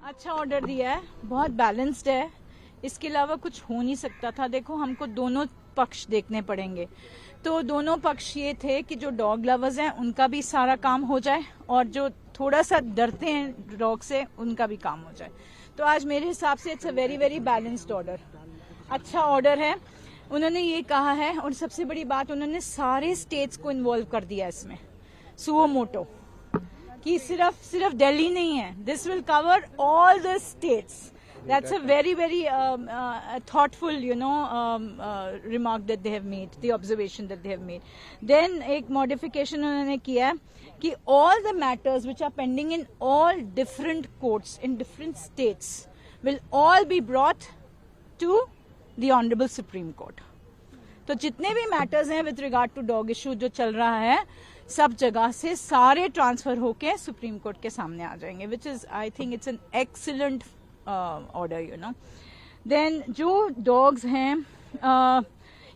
अच्छा ऑर्डर दिया है, बहुत बैलेंस्ड है, इसके अलावा कुछ हो नहीं सकता था। देखो हमको दोनों पक्ष देखने पड़ेंगे, तो दोनों पक्ष ये थे कि जो डॉग लवर्स हैं उनका भी सारा काम हो जाए और जो थोड़ा सा डरते हैं डॉग से उनका भी काम हो जाए। तो आज मेरे हिसाब से it's a very very balanced order, अच्छा ऑर्डर है। उन्होंने ये कहा है और सबसे बड़ी बात उन्होंने सारे स्टेट्स को इन्वॉल्व कर दिया इसमें, सुओ मोटो कि सिर्फ दिल्ली नहीं है, this will cover all the states. That's a very very thoughtful remark that they have made, the observation that they have made. Then एक modification उन्होंने किया कि all the matters which are pending in all different courts in different states will all be brought to the Honorable Supreme Court. तो जितने भी matters हैं with regard to dog issue जो चल रहा है, सब जगह से सारे ट्रांसफर होके सुप्रीम कोर्ट के सामने आ जाएंगे, which is I think it's an excellent order, you know. Then जो डॉग्स हैं,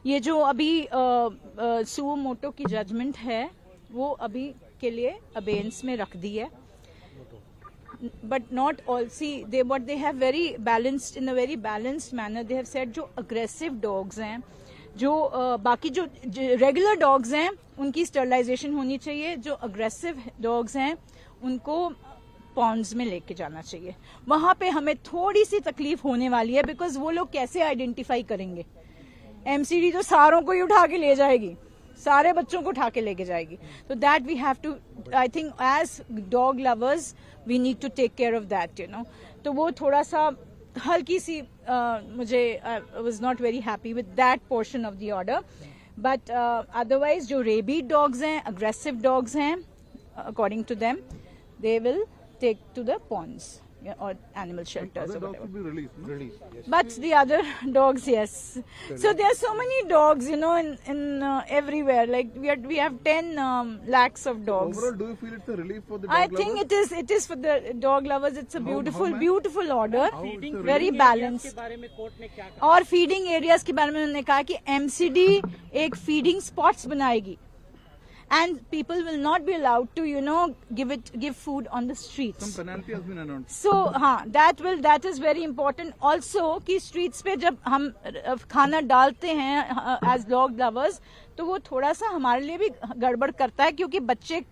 ये जो अभी सुओ मोटो की जजमेंट है वो अभी के लिए अबेंस में रख दी है, but not all. See, what they have very balanced, in a very balanced manner they have said जो aggressive dogs हैं, जो बाकी जो रेगुलर डॉग्स हैं उनकी स्टरलाइजेशन होनी चाहिए, जो अग्रेसिव डॉग्स हैं उनको पॉन्ड्स में लेके जाना चाहिए। वहां पे हमें थोड़ी सी तकलीफ होने वाली है, बिकॉज वो लोग कैसे आइडेंटिफाई करेंगे? एमसीडी तो सारों को ही उठा के ले जाएगी, सारे बच्चों को उठा के लेके जाएगी। तो that we have to, I think as dog lovers we need to take care of that, you know. तो वो थोड़ा सा हल्की सी मुझे was not very happy with that portion of the order, but otherwise जो रेबीड डॉग्स हैं, aggressive dogs हैं, according to them they will take to the ponds or animal shelters or whatever. Dogs will be released, no? Yes. But the other dogs, yes. So there are so many dogs, you know, in everywhere. Like we have 10 lakhs of dogs. Overall, do you feel it's a relief for the dog lovers? I think it is for the dog lovers. It's a beautiful order, very balanced. और feeding areas के बारे में उन्होंने कहा कि MCD एक feeding spots बनाएगी. And people will not be allowed to, you know, give food on the streets. Some penalty has been announced. So, that is very important. Also, कि streets पे जब हम खाना डालते हैं as dog lovers, तो वो थोड़ा सा हमारे लिए भी गड़बड़ करता है, क्योंकि बच्चे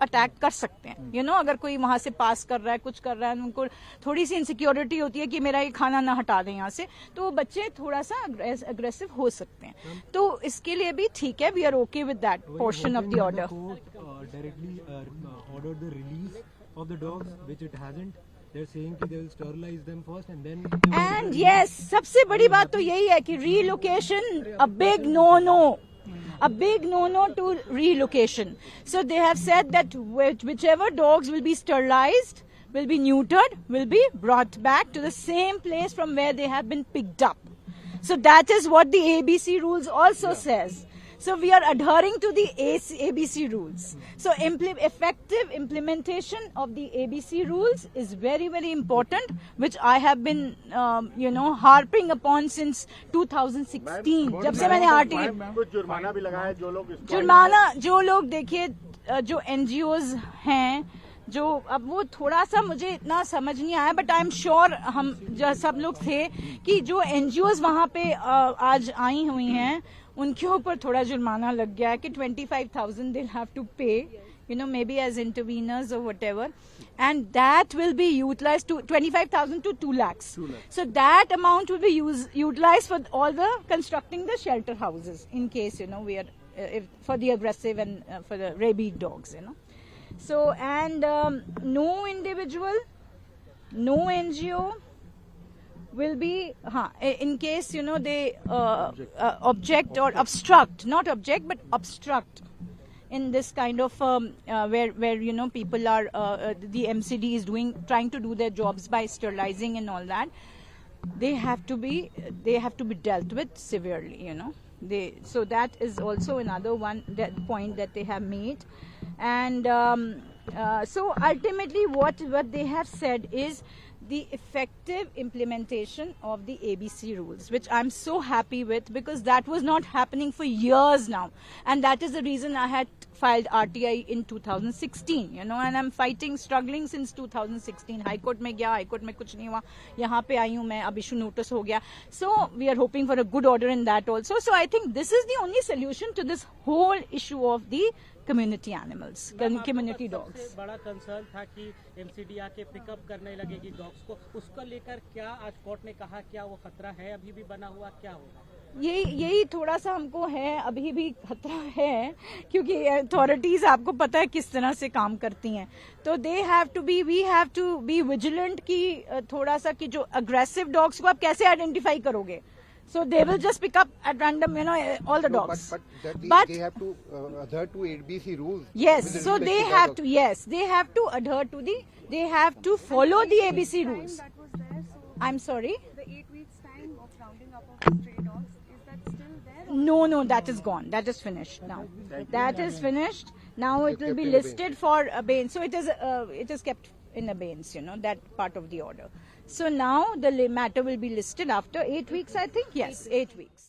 अटैक कर सकते हैं, यू नो। अगर कोई वहां से पास कर रहा है, कुछ कर रहा है, उनको थोड़ी सी इनसिक्योरिटी होती है कि मेरा ये खाना ना हटा दें यहाँ से, तो वो बच्चे थोड़ा सा अग्रेसिव हो सकते हैं। तो इसके लिए भी ठीक है, we are okay with that portion of the order. Directly order the release of the dogs which it hasn't, they are saying that they will sterilize them first and then and yes, सबसे बड़ी बात तो यही है कि relocation a big no to relocation. So they have said that whichever dogs will be sterilized, will be neutered, will be brought back to the same place from where they have been picked up. So that is what the ABC rules also says. So we are adhering to the ABC rules. So effective implementation of the ABC rules is very very important, which I have been harping upon since 2016. जब से मैंने जुर्माना भी लगाया जो लोग देखिए, जो NGOs हैं, जो अब वो थोड़ा सा मुझे इतना समझ नहीं आया, बट आई एम श्योर हम सब लोग थे कि जो NGOs वहां पे आज आई हुई हैं उनके ऊपर थोड़ा जुर्माना लग गया है कि 25,000 they'll have to pay, you know, maybe as interveners or whatever, and that will be utilized to 25,000 to 2 lakhs. So that amount will be utilized for all the constructing the shelter houses in case, you know, we are for the aggressive and for the rabid dogs, you know. So and no individual, no NGO will be in case, you know, they object or obstruct, not object but obstruct in this kind of where you know people are the MCD is trying to do their jobs by sterilizing and all that, they have to be dealt with severely, you know. So that is also another point that they have made. And so ultimately what they have said is the effective implementation of the ABC rules, which I'm so happy with, because that was not happening for years now. And that is the reason I had filed RTI in 2016, you know, and I'm fighting, struggling since 2016. High Court में गया, High Court में कुछ नहीं हुआ, यहाँ पे आई हूँ मैं, अब issue notice हो गया. So we are hoping for a good order in that also. So I think this is the only solution to this whole issue of the community animals, community dogs. सबसे बड़ा concern था कि MCD आके pickup करने लगेगी dogs को, उसको लेकर क्या आज कोर्ट ने कहा, क्या वो खतरा है अभी भी बना हुआ, क्या होगा? यही थोड़ा सा हमको है, अभी भी खतरा है, क्योंकि अथॉरिटीज आपको पता है किस तरह से काम करती हैं. तो we have to be vigilant कि थोड़ा सा कि जो अग्रेसिव डॉग्स को आप कैसे आइडेंटिफाई करोगे. So they will just pick up at random, you know, all the dogs. But they have to adhere to ABC rules. Yes, with so respect they to have that to. Yes, they have to adhere to they have to follow the ABC rules. That was there, so I'm sorry. the 8 weeks time of rounding up of stray dogs, is that still there? No, that is gone. That is finished now. That is finished. Now it will be listed for abeyance. So it is kept in abeyance, you know, that part of the order. So now the matter will be listed after 8 weeks, I think. Yes, 8 weeks.